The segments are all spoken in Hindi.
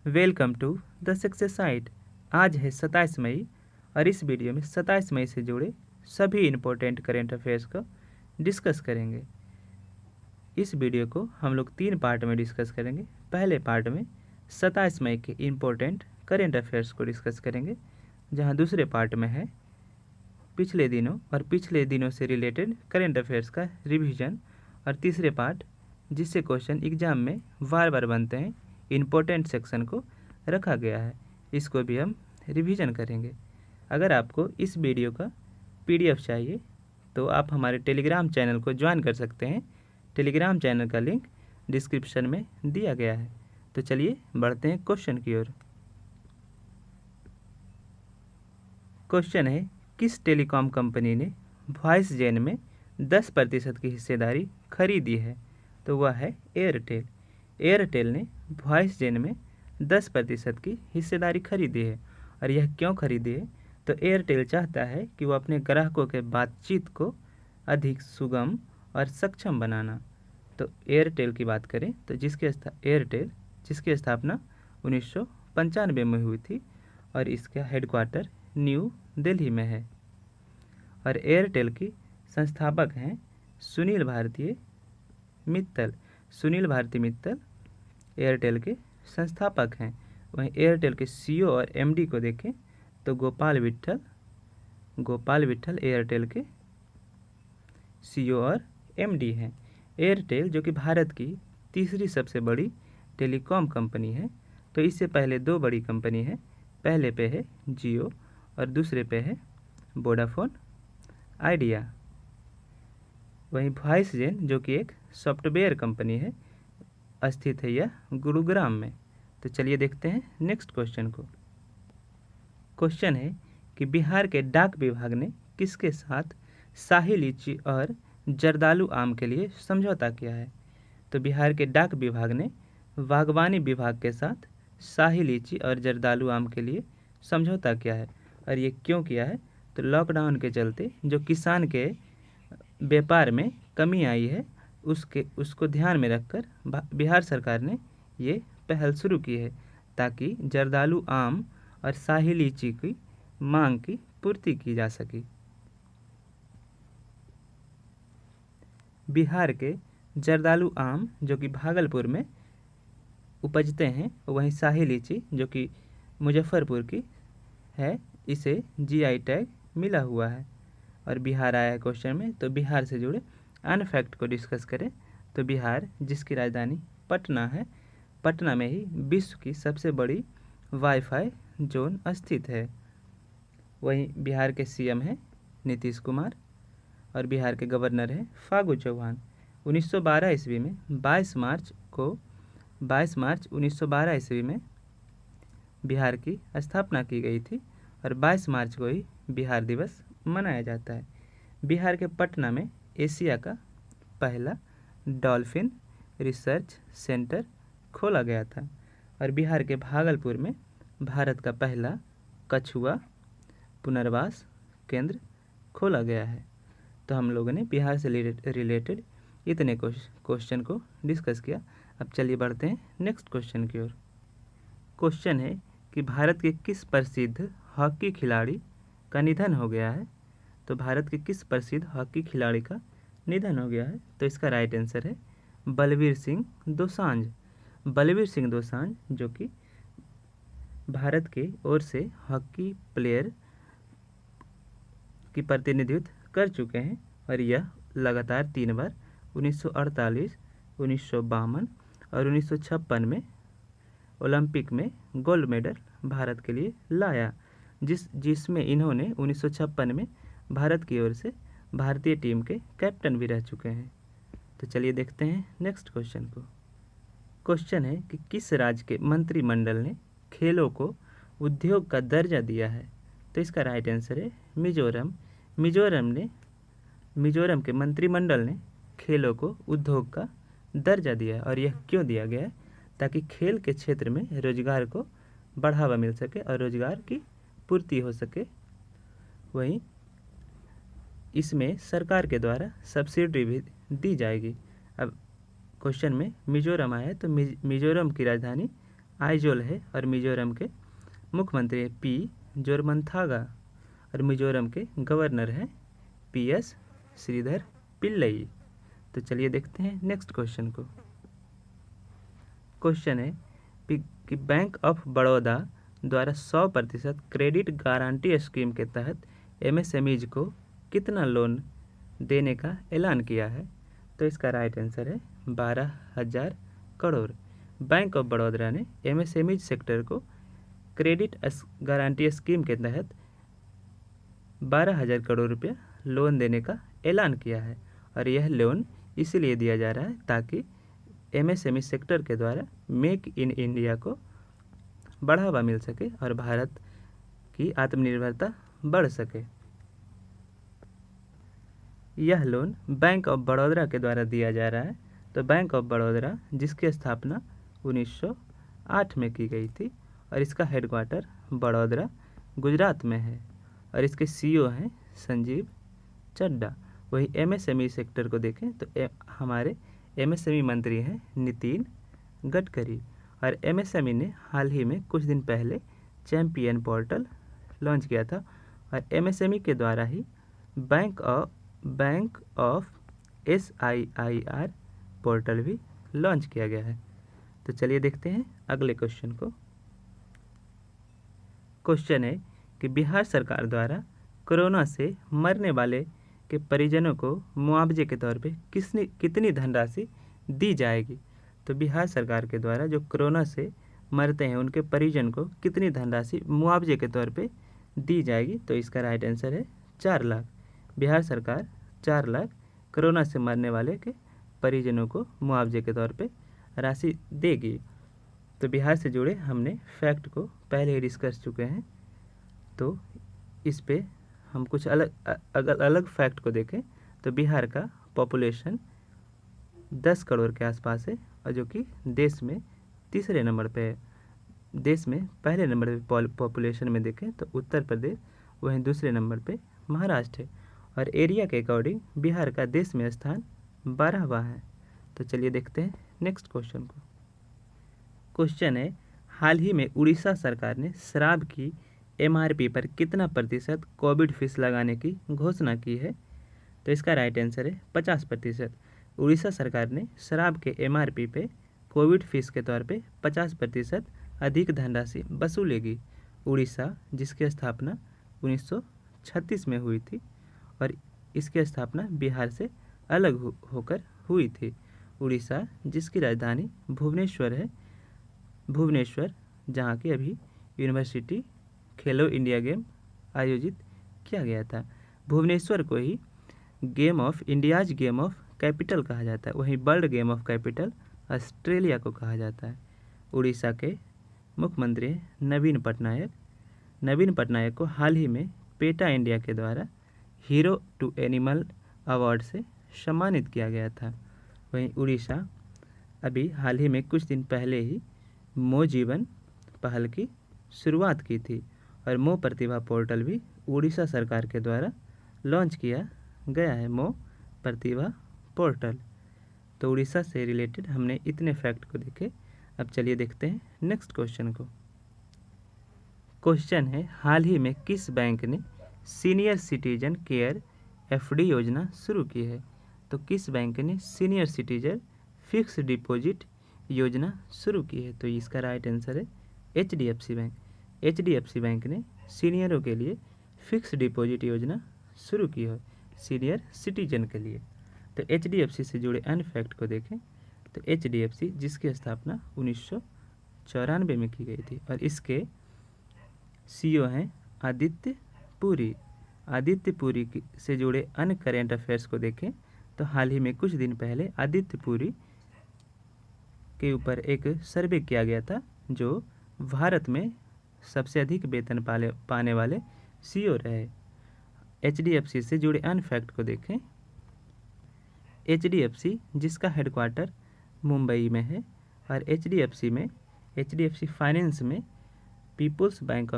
Welcome to the success site. आज है 27 मई और इस वीडियो में 27 मई से जुड़े सभी इम्पोर्टेंट करेंट अफेयर्स को डिस्कस करेंगे। इस वीडियो को हम लोग 3 पार्ट में डिस्कस करेंगे। पहले पार्ट में 27 मई के इम्पोर्टेंट करेंट अफेयर्स को डिस्कस करेंगे, जहां दूसरे पार्ट में है पिछले दिनों और पिछले दिनों से रिलेटेड करेंट अफेयर्स का रिवीजन, और तीसरे पार्ट जिससे क्वेश्चन एग्जाम में बार बार बनते हैं, इम्पोर्टेंट सेक्शन को रखा गया है, इसको भी हम रिवीजन करेंगे। अगर आपको इस वीडियो का पीडीएफ चाहिए तो आप हमारे टेलीग्राम चैनल को ज्वाइन कर सकते हैं। टेलीग्राम चैनल का लिंक डिस्क्रिप्शन में दिया गया है। तो चलिए बढ़ते हैं क्वेश्चन की ओर। क्वेश्चन है, किस टेलीकॉम कंपनी ने वॉइस जेन में 10% की हिस्सेदारी खरीदी है? तो वह है एयरटेल। एयरटेल ने वॉइस जेन में 10% की हिस्सेदारी खरीदी है। और यह क्यों खरीदी है? तो एयरटेल चाहता है कि वह अपने ग्राहकों के बातचीत को अधिक सुगम और सक्षम बनाना। तो एयरटेल की बात करें तो एयरटेल जिसकी स्थापना 1995 में हुई थी और इसका हेडक्वार्टर न्यू दिल्ली में है। और एयरटेल की संस्थापक हैं सुनील भारती मित्तल। सुनील भारती मित्तल एयरटेल के संस्थापक हैं। वहीं एयरटेल के सीईओ और एमडी को देखें तो गोपाल विट्ठल एयरटेल के सीईओ और एमडी हैं। एयरटेल जो कि भारत की तीसरी सबसे बड़ी टेलीकॉम कंपनी है, तो इससे पहले 2 बड़ी कंपनी है। पहले पे है जियो और दूसरे पे है वोडाफोन आइडिया। वहीं वॉइस जेन जो कि एक सॉफ्टवेयर कंपनी है, स्थित है यह गुरुग्राम में। तो चलिए देखते हैं नेक्स्ट क्वेश्चन को। क्वेश्चन है कि बिहार के डाक विभाग ने किसके साथ शाही लीची और जर्दालू आम के लिए समझौता किया है? तो बिहार के डाक विभाग ने बागवानी विभाग के साथ शाही लीची और जर्दालू आम के लिए समझौता किया है। और ये क्यों किया है? तो लॉकडाउन के चलते जो किसान के व्यापार में कमी आई है, उसको ध्यान में रखकर बिहार सरकार ने ये पहल शुरू की है, ताकि जर्दालू आम और शाही लीची की मांग की पूर्ति की जा सके। बिहार के जर्दालू आम जो कि भागलपुर में उपजते हैं, वहीं शाही लीची जो कि मुजफ्फरपुर की है, इसे जीआई टैग मिला हुआ है। और बिहार आया है क्वेश्चन में, तो बिहार से जुड़े अन्य फैक्ट को डिस्कस करें तो बिहार जिसकी राजधानी पटना है, पटना में ही विश्व की सबसे बड़ी वाईफाई जोन स्थित है। वहीं बिहार के सीएम हैं नीतीश कुमार और बिहार के गवर्नर हैं फागू चौहान। 1912 ईस्वी में 22 मार्च 1912 ईस्वी में बिहार की स्थापना की गई थी और 22 मार्च को ही बिहार दिवस मनाया जाता है। बिहार के पटना में एशिया का पहला डॉल्फिन रिसर्च सेंटर खोला गया था और बिहार के भागलपुर में भारत का पहला कछुआ पुनर्वास केंद्र खोला गया है। तो हम लोगों ने बिहार से रिलेटेड इतने क्वेश्चन को डिस्कस किया। अब चलिए बढ़ते हैं नेक्स्ट क्वेश्चन की ओर। क्वेश्चन है कि भारत के किस प्रसिद्ध हॉकी खिलाड़ी का निधन हो गया है? तो भारत के किस प्रसिद्ध हॉकी खिलाड़ी का निधन हो गया है? तो इसका राइट आंसर है बलवीर सिंह दोसांझ। बलवीर सिंह दोसांझ जो कि भारत की ओर से हॉकी प्लेयर की प्रतिनिधित्व कर चुके हैं और यह लगातार 3 बार 1948, 1952 और 1956 में ओलंपिक में गोल्ड मेडल भारत के लिए लाया, जिसमें इन्होंने 1956 में भारत की ओर से भारतीय टीम के कैप्टन भी रह चुके हैं। तो चलिए देखते हैं नेक्स्ट क्वेश्चन को। क्वेश्चन है कि किस राज्य के मंत्रिमंडल ने खेलों को उद्योग का दर्जा दिया है? तो इसका राइट आंसर है मिजोरम। मिजोरम के मंत्रिमंडल ने खेलों को उद्योग का दर्जा दिया है। और यह क्यों दिया गया है? ताकि खेल के क्षेत्र में रोजगार को बढ़ावा मिल सके और रोजगार की पूर्ति हो सके। वहीं इसमें सरकार के द्वारा सब्सिडी भी दी जाएगी। अब क्वेश्चन में मिजोरम आया है, तो मिजोरम की राजधानी आइजोल है और मिजोरम के मुख्यमंत्री है पी जोरमथांगा और मिजोरम के गवर्नर हैं PS श्रीधर पिल्लई। तो चलिए देखते हैं नेक्स्ट क्वेश्चन को। क्वेश्चन है कि बैंक ऑफ बड़ौदा द्वारा 100% क्रेडिट गारंटी स्कीम के तहत MSMEज को कितना लोन देने का ऐलान किया है। तो इसका राइट आंसर है 12,000 करोड़। बैंक ऑफ बड़ौदा ने MSMEज सेक्टर को क्रेडिट गारंटी स्कीम के तहत 12,000 करोड़ रुपया लोन देने का ऐलान किया है और यह लोन इसीलिए दिया जा रहा है ताकि MSME सेक्टर के द्वारा मेक इन इंडिया को बढ़ावा मिल सके और भारत की आत्मनिर्भरता बढ़ सके। यह लोन बैंक ऑफ बड़ौदा के द्वारा दिया जा रहा है। तो बैंक ऑफ बड़ौदा जिसकी स्थापना 1908 में की गई थी और इसका हेडक्वार्टर बड़ौदा गुजरात में है और इसके CEO हैं संजीव चड्ढा। वही MSME सेक्टर को देखें तो हमारे MSME मंत्री हैं नितिन गडकरी और MSME ने हाल ही में कुछ दिन पहले चैंपियन पोर्टल लॉन्च किया था और MSME के द्वारा ही बैंक ऑफ SIIR पोर्टल भी लॉन्च किया गया है। तो चलिए देखते हैं अगले क्वेश्चन को। क्वेश्चन है कि बिहार सरकार द्वारा कोरोना से मरने वाले के परिजनों को मुआवजे के तौर पे कितनी धनराशि दी जाएगी। तो बिहार सरकार के द्वारा जो कोरोना से मरते हैं उनके परिजन को कितनी धनराशि मुआवजे के तौर पे दी जाएगी। तो इसका राइट आंसर है 4 लाख। बिहार सरकार 4 लाख कोरोना से मरने वाले के परिजनों को मुआवजे के तौर पे राशि देगी। तो बिहार से जुड़े हमने फैक्ट को पहले ही डिस्कस चुके हैं। तो इस पे हम कुछ अलग फैक्ट को देखें तो बिहार का पॉपुलेशन 10 करोड़ के आसपास है और जो कि देश में तीसरे नंबर पे है। देश में पहले नंबर पे पॉपुलेशन में देखें तो उत्तर प्रदेश, वहीं दूसरे नंबर पे महाराष्ट्र है और एरिया के अकॉर्डिंग बिहार का देश में स्थान 12वां है। तो चलिए देखते हैं नेक्स्ट क्वेश्चन को। क्वेश्चन है हाल ही में उड़ीसा सरकार ने शराब की MRP पर कितना प्रतिशत कोविड फीस लगाने की घोषणा की है। तो इसका राइट आंसर है 50%। उड़ीसा सरकार ने शराब के MRP पे कोविड फीस के तौर पे 50% अधिक धनराशि वसूलेगी। उड़ीसा जिसकी स्थापना 1936 में हुई थी और इसकी स्थापना बिहार से अलग होकर हुई थी। उड़ीसा जिसकी राजधानी भुवनेश्वर है, भुवनेश्वर जहाँ की अभी यूनिवर्सिटी खेलो इंडिया गेम आयोजित किया गया था। भुवनेश्वर को ही इंडियाज गेम ऑफ कैपिटल कहा जाता है, वहीं world game of capital Australia को कहा जाता है। उड़ीसा के मुख्यमंत्री नवीन पटनायक। नवीन पटनायक को हाल ही में पेटा इंडिया के द्वारा हीरो टू एनिमल अवार्ड से सम्मानित किया गया था। वहीं उड़ीसा अभी हाल ही में कुछ दिन पहले ही मो जीवन पहल की शुरुआत की थी और मो प्रतिभा पोर्टल भी उड़ीसा सरकार के द्वारा लॉन्च किया गया है, मो प्रतिभा पोर्टल। तो उड़ीसा से रिलेटेड हमने इतने फैक्ट को देखे। अब चलिए देखते हैं नेक्स्ट क्वेश्चन को। क्वेश्चन है हाल ही में किस बैंक ने सीनियर सिटीजन केयर FD योजना शुरू की है। तो किस बैंक ने सीनियर सिटीजन फिक्स डिपॉजिट योजना शुरू की है। तो इसका राइट आंसर है HDFC बैंक। HDFC बैंक ने सीनियरों के लिए फिक्स डिपॉजिट योजना शुरू की है, सीनियर सिटीजन के लिए। तो HDFC से जुड़े अन्य फैक्ट को देखें तो HDFC जिसकी स्थापना 1994 में की गई थी और इसके CEO हैं आदित्य पुरी। आदित्य पुरी से जुड़े अन्य करेंट अफेयर्स को देखें तो हाल ही में कुछ दिन पहले आदित्य पुरी के ऊपर एक सर्वे किया गया था जो भारत में सबसे अधिक वेतन पाने वाले CEO रहे। HDFC से जुड़े अन्य फैक्ट को देखें। HDFC जिसका हेडक्वार्टर मुंबई में है और HDFC फाइनेंस में पीपुल्स बैंक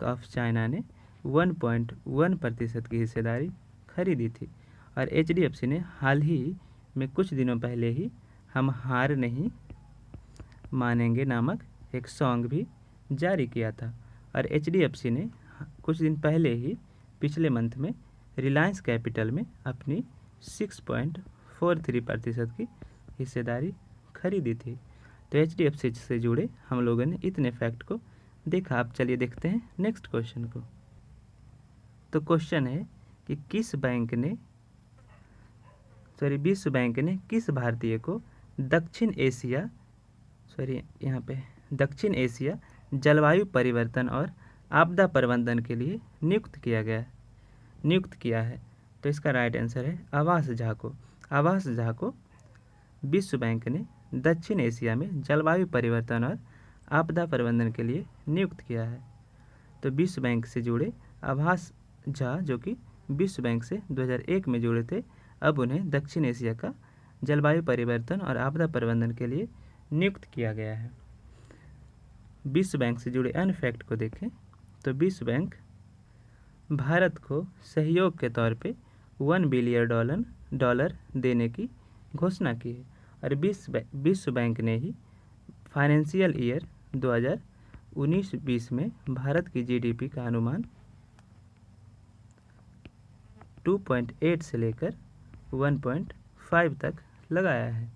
ऑफ चाइना ने 1.1% की हिस्सेदारी खरीदी थी और HDFC ने हाल ही में कुछ दिनों पहले ही हम हार नहीं मानेंगे नामक एक सॉन्ग भी जारी किया था। और HDFC ने कुछ दिन पहले ही पिछले मंथ में रिलायंस कैपिटल में अपनी 6.43% की हिस्सेदारी खरीदी थी। तो HDFC से जुड़े हम लोगों ने इतने फैक्ट को देखा। अब चलिए देखते हैं नेक्स्ट क्वेश्चन को। तो क्वेश्चन है कि विश्व बैंक ने किस भारतीय को दक्षिण एशिया जलवायु परिवर्तन और आपदा प्रबंधन के लिए नियुक्त किया है। तो इसका राइट आंसर है आवास झा को। आवास झा को विश्व बैंक ने दक्षिण एशिया में जलवायु परिवर्तन और आपदा प्रबंधन के लिए नियुक्त किया है। तो विश्व बैंक से जुड़े आवास झा, जो कि विश्व बैंक से 2001 में जुड़े थे, अब उन्हें दक्षिण एशिया का जलवायु परिवर्तन और आपदा प्रबंधन के लिए नियुक्त किया गया है। विश्व बैंक से जुड़े अन्य फैक्ट को देखें तो विश्व बैंक भारत को सहयोग के तौर पे $1 बिलियन देने की घोषणा की है। और विश्व बैंक ने ही फाइनेंशियल ईयर 2019-20 में भारत की GDP का अनुमान 2.8 से लेकर 1.5 तक लगाया है।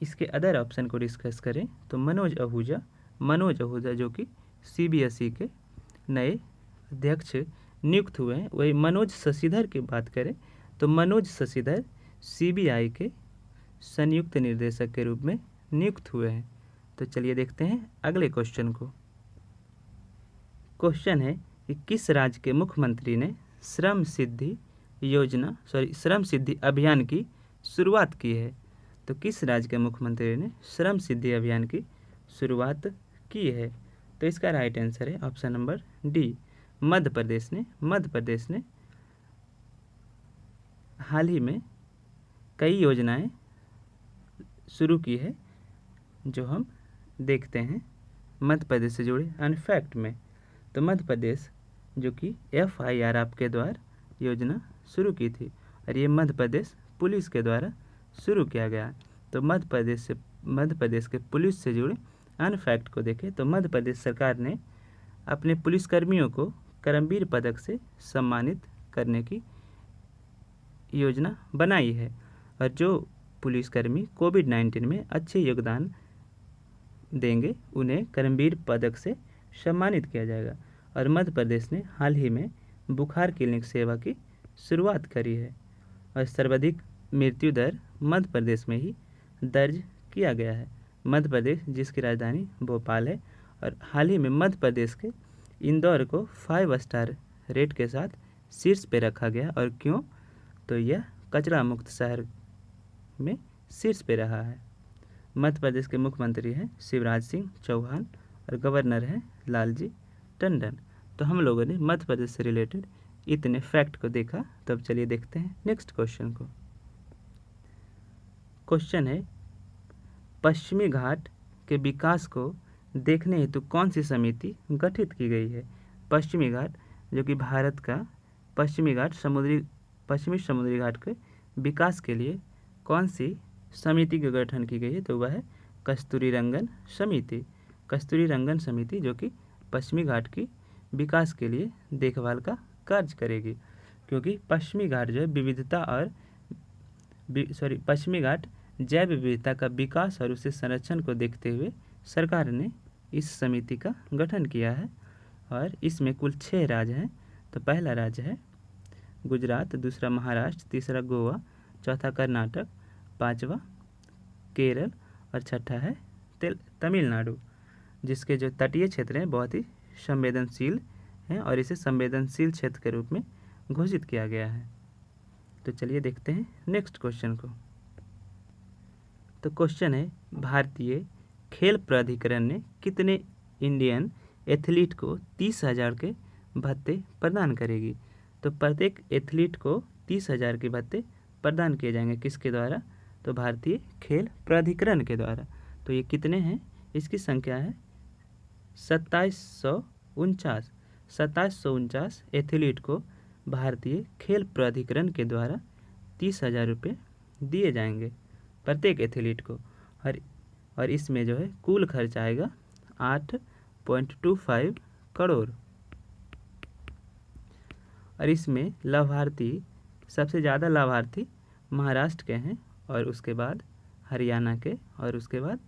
इसके अदर ऑप्शन को डिस्कस करें तो मनोज आहूजा जो कि CBSE के नए अध्यक्ष नियुक्त हुए हैं। वही मनोज शशिधर की बात करें तो मनोज शशिधर CBI के संयुक्त निर्देशक के रूप में नियुक्त हुए हैं। तो चलिए देखते हैं अगले क्वेश्चन को। क्वेश्चन है कि किस राज्य के मुख्यमंत्री ने श्रम सिद्धि अभियान की शुरुआत की है। तो किस राज्य के मुख्यमंत्री ने श्रम सिद्धि अभियान की शुरुआत की है। तो इसका राइट आंसर है option number D, Madhya Pradesh ने हाल ही में कई योजनाएं शुरू की है, जो हम देखते हैं मध्य प्रदेश से जुड़े अन्य फैक्ट में। तो मध्य प्रदेश जो कि FIR के द्वारा योजना शुरू की थी और ये मध्य प्रदेश पुलिस के द्वारा शुरू किया गया। तो मध्य प्रदेश के पुलिस से जुड़े अन्य फैक्ट को देखें तो मध्य प्रदेश सरकार ने अपने पुलिसकर्मियों को कर्मवीर पदक से सम्मानित करने की योजना बनाई है। और जो पुलिसकर्मी कोविड-19 में अच्छे योगदान देंगे उन्हें कर्मवीर पदक से सम्मानित किया जाएगा। और मध्य प्रदेश ने हाल ही में बुखार क्लिनिक सेवा की शुरुआत करी है। और सर्वाधिक मृत्यु दर मध्य प्रदेश में ही दर्ज किया गया है। मध्य प्रदेश जिसकी राजधानी भोपाल है। और हाल ही में मध्य प्रदेश के इंदौर को 5 स्टार रेट के साथ शीर्ष पे रखा गया। और क्यों, तो यह कचरा मुक्त शहर में शीर्ष पे रहा है। मध्य प्रदेश के मुख्यमंत्री हैं शिवराज सिंह चौहान और गवर्नर हैं लालजी टंडन। तो हम लोगों ने मध्य प्रदेश से रिलेटेड इतने फैक्ट को देखा। तो अब चलिए देखते हैं नेक्स्ट क्वेश्चन को। क्वेश्चन है पश्चिमी घाट के विकास को देखने हेतु कौन सी समिति गठित की गई है। पश्चिमी घाट जो कि भारत का पश्चिमी समुद्री घाट के विकास के लिए कौन सी समिति का गठन की गई है। तो वह है कस्तूरी रंगन समिति जो कि पश्चिमी घाट की विकास के लिए देखभाल का कार्य करेगी। क्योंकि पश्चिमी घाट जैव विविधता का विकास और उसे संरक्षण को देखते हुए सरकार ने इस समिति का गठन किया है। और इसमें कुल 6 राज्य हैं। तो पहला राज्य है गुजरात, दूसरा महाराष्ट्र, तीसरा गोवा, चौथा कर्नाटक, पांचवा केरल और छठा है तमिलनाडु, जिसके जो तटीय क्षेत्र हैं बहुत ही संवेदनशील हैं और इसे संवेदनशील क्षेत्र के रूप में घोषित किया गया है। तो चलिए देखते हैं नेक्स्ट क्वेश्चन को। तो क्वेश्चन है भारतीय खेल प्राधिकरण ने कितने इंडियन एथलीट को 30,000 के भत्ते प्रदान करेगी। तो प्रत्येक एथलीट को 30,000 के भत्ते प्रदान किए जाएंगे किसके द्वारा, तो भारतीय खेल प्राधिकरण के द्वारा। तो ये कितने हैं, इसकी संख्या है 2749 एथलीट को भारतीय खेल प्राधिकरण के द्वारा 30,000 रुपये दिए जाएंगे प्रत्येक एथलीट को। और इसमें जो है कुल खर्च आएगा 8.25 करोड़। और इसमें लाभार्थी सबसे ज़्यादा लाभार्थी महाराष्ट्र के हैं, और उसके बाद हरियाणा के, और उसके बाद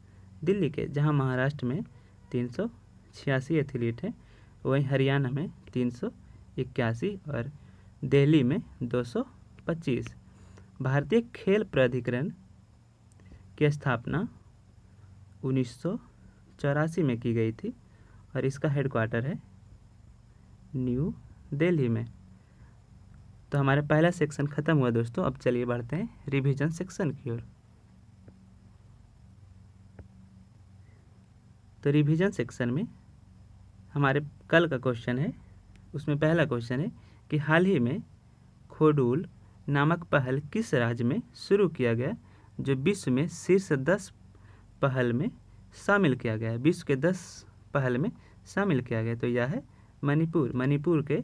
दिल्ली के, जहां महाराष्ट्र में 386 एथलीट हैं, वहीं हरियाणा में 381 और दिल्ली में 225। भारतीय खेल प्राधिकरण की स्थापना 1984 में की गई थी और इसका हेडक्वार्टर है न्यू दिल्ली में। तो हमारा पहला सेक्शन ख़त्म हुआ दोस्तों। अब चलिए बढ़ते हैं रिवीजन सेक्शन की ओर। तो रिवीजन सेक्शन में हमारे कल का क्वेश्चन है, उसमें पहला क्वेश्चन है कि हाल ही में खोडूल नामक पहल किस राज्य में शुरू किया गया जो विश्व में शीर्ष 10 पहल में शामिल किया गया है। विश्व के 10 पहल में शामिल किया गया, तो यह है मणिपुर। मणिपुर के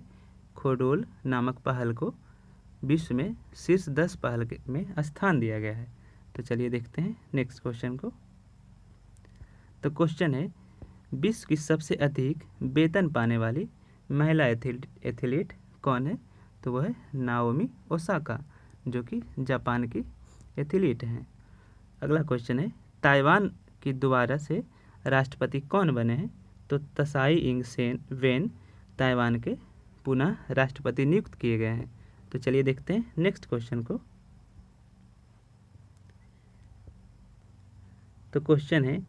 खोडोल नामक पहल को विश्व में शीर्ष 10 पहल में स्थान दिया गया है। तो चलिए देखते हैं नेक्स्ट क्वेश्चन को। तो क्वेश्चन है विश्व की सबसे अधिक वेतन पाने वाली महिला एथलीट कौन है। तो वह है नाओमी ओसाका, जो कि जापान की एथलीट हैं। अगला क्वेश्चन है ताइवान की दोबारा से राष्ट्रपति कौन बने हैं। तो त्साई इंग वेन ताइवान के पुनः राष्ट्रपति नियुक्त किए गए हैं। तो चलिए देखते हैं नेक्स्ट क्वेश्चन को। तो क्वेश्चन है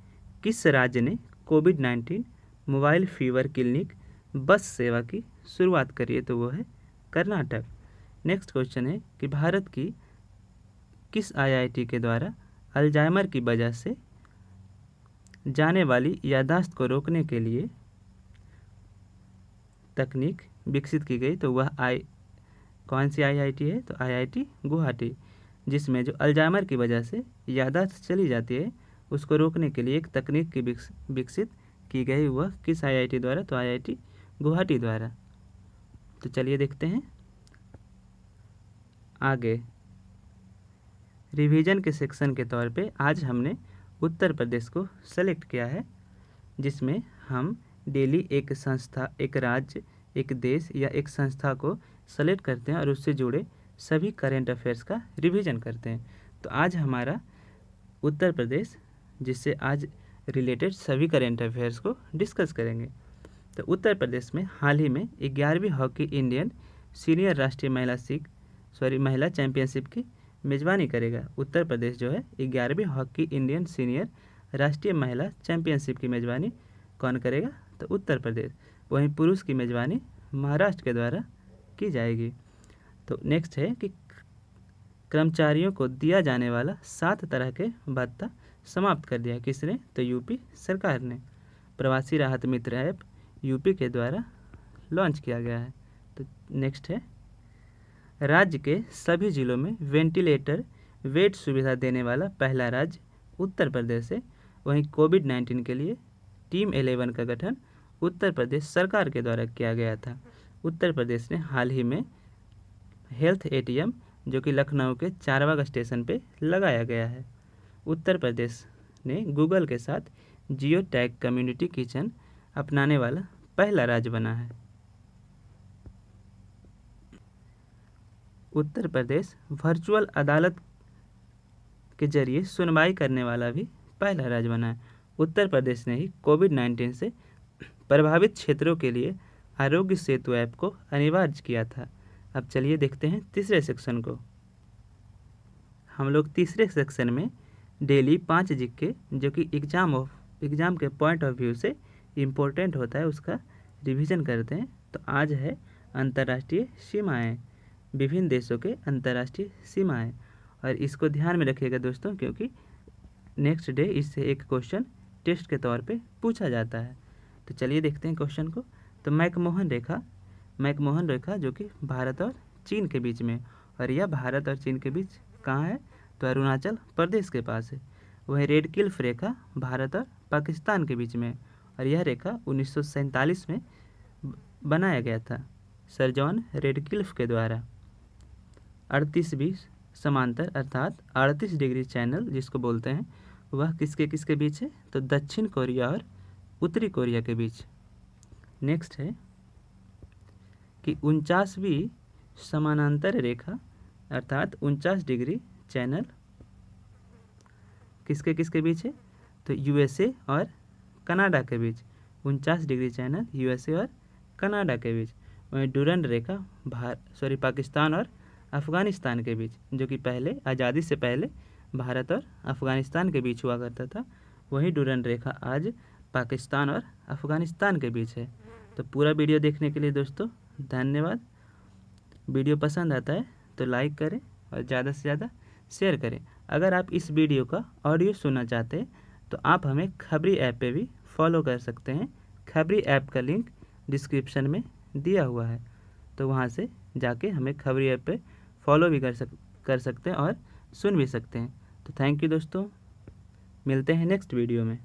किस राज्य ने कोविड-19 मोबाइल फीवर क्लिनिक बस सेवा की शुरुआत करी है। तो वो है कर्नाटक। नेक्स्ट क्वेश्चन है कि भारत की किस आईआईटी के द्वारा अल्जाइमर की वजह से जाने वाली याददाश्त को रोकने के लिए तकनीक विकसित की गई। तो वह कौन सी आईआईटी है। तो आईआईटी गुवाहाटी, जिसमें जो अल्जाइमर की वजह से याददाश्त चली जाती है उसको रोकने के लिए एक तकनीक की विकसित की गई। वह किस आईआईटी द्वारा। तो आईआईटी गुवाहाटी द्वारा। तो चलिए देखते हैं आगे। रिवीजन के सेक्शन के तौर पे आज हमने उत्तर प्रदेश को सेलेक्ट किया है, जिसमें हम डेली एक संस्था, एक राज्य, एक देश या एक संस्था को सेलेक्ट करते हैं और उससे जुड़े सभी करेंट अफेयर्स का रिवीजन करते हैं। तो आज हमारा उत्तर प्रदेश, जिससे आज रिलेटेड सभी करेंट अफेयर्स को डिस्कस करेंगे। तो उत्तर प्रदेश में हाल ही में 11वीं हॉकी इंडियन सीनियर राष्ट्रीय महिला चैंपियनशिप की मेजबानी करेगा। उत्तर प्रदेश जो है 11वीं हॉकी इंडियन सीनियर राष्ट्रीय महिला चैंपियनशिप की मेजबानी कौन करेगा। तो उत्तर प्रदेश। वहीं पुरुष की मेजबानी महाराष्ट्र के द्वारा की जाएगी। तो नेक्स्ट है कि कर्मचारियों को दिया जाने वाला 7 तरह के भत्ता समाप्त कर दिया किसने। तो यूपी सरकार ने। प्रवासी राहत मित्र ऐप यूपी के द्वारा लॉन्च किया गया है। तो नेक्स्ट है राज्य के सभी जिलों में वेंटिलेटर बेड सुविधा देने वाला पहला राज्य उत्तर प्रदेश है। वहीं कोविड-19 के लिए टीम 11 का गठन उत्तर प्रदेश सरकार के द्वारा किया गया था। उत्तर प्रदेश ने हाल ही में हेल्थ एटीएम, जो कि लखनऊ के चारबाग स्टेशन पे लगाया गया है। उत्तर प्रदेश ने गूगल के साथ जियो टैग कम्युनिटी किचन अपनाने वाला पहला राज्य बना है। उत्तर प्रदेश वर्चुअल अदालत के जरिए सुनवाई करने वाला भी पहला राज्य बना है। उत्तर प्रदेश ने ही कोविड-19 से प्रभावित क्षेत्रों के लिए आरोग्य सेतु ऐप को अनिवार्य किया था। अब चलिए देखते हैं तीसरे सेक्शन को। हम लोग तीसरे सेक्शन में डेली 5 जीके, जो कि एग्ज़ाम के पॉइंट ऑफ व्यू से इम्पोर्टेंट होता है, उसका रिवीजन करते हैं। तो आज है अंतर्राष्ट्रीय सीमाएं, विभिन्न देशों के अंतर्राष्ट्रीय सीमाएं, और इसको ध्यान में रखिएगा दोस्तों, क्योंकि नेक्स्ट डे इससे एक क्वेश्चन टेस्ट के तौर पे पूछा जाता है। तो चलिए देखते हैं क्वेश्चन को। तो मैकमोहन रेखा जो कि भारत और चीन के बीच में, और यह भारत और चीन के बीच कहाँ है। तो अरुणाचल प्रदेश के पास है। वहीं रेड क्लिफ रेखा भारत और पाकिस्तान के बीच में, और यह रेखा 1947 में बनाया गया था सर जॉन रेडक्लिफ के द्वारा। 38 समांतर अर्थात 38 डिग्री चैनल जिसको बोलते हैं, वह किसके किसके बीच है? तो दक्षिण कोरिया और उत्तरी कोरिया के बीच। नेक्स्ट है कि 49वीं समानांतर रेखा अर्थात 49 डिग्री चैनल किसके किसके बीच है? तो यूएसए और कनाडा के बीच। 49 डिग्री चैनल यूएसए और कनाडा के बीच। वहीं डुरंड रेखा पाकिस्तान और अफ़गानिस्तान के बीच, जो कि पहले आज़ादी से पहले भारत और अफ़गानिस्तान के बीच हुआ करता था, वही डुरंड रेखा आज पाकिस्तान और अफ़गानिस्तान के बीच है। तो पूरा वीडियो देखने के लिए दोस्तों धन्यवाद। वीडियो पसंद आता है तो लाइक करें और ज़्यादा से ज़्यादा शेयर करें। अगर आप इस वीडियो का ऑडियो सुनना चाहते हैं तो आप हमें खबरी ऐप पे भी फॉलो कर सकते हैं। खबरी ऐप का लिंक डिस्क्रिप्शन में दिया हुआ है, तो वहाँ से जाके हमें खबरी ऐप पे फॉलो भी कर सकते हैं और सुन भी सकते हैं। तो थैंक यू दोस्तों, मिलते हैं नेक्स्ट वीडियो में।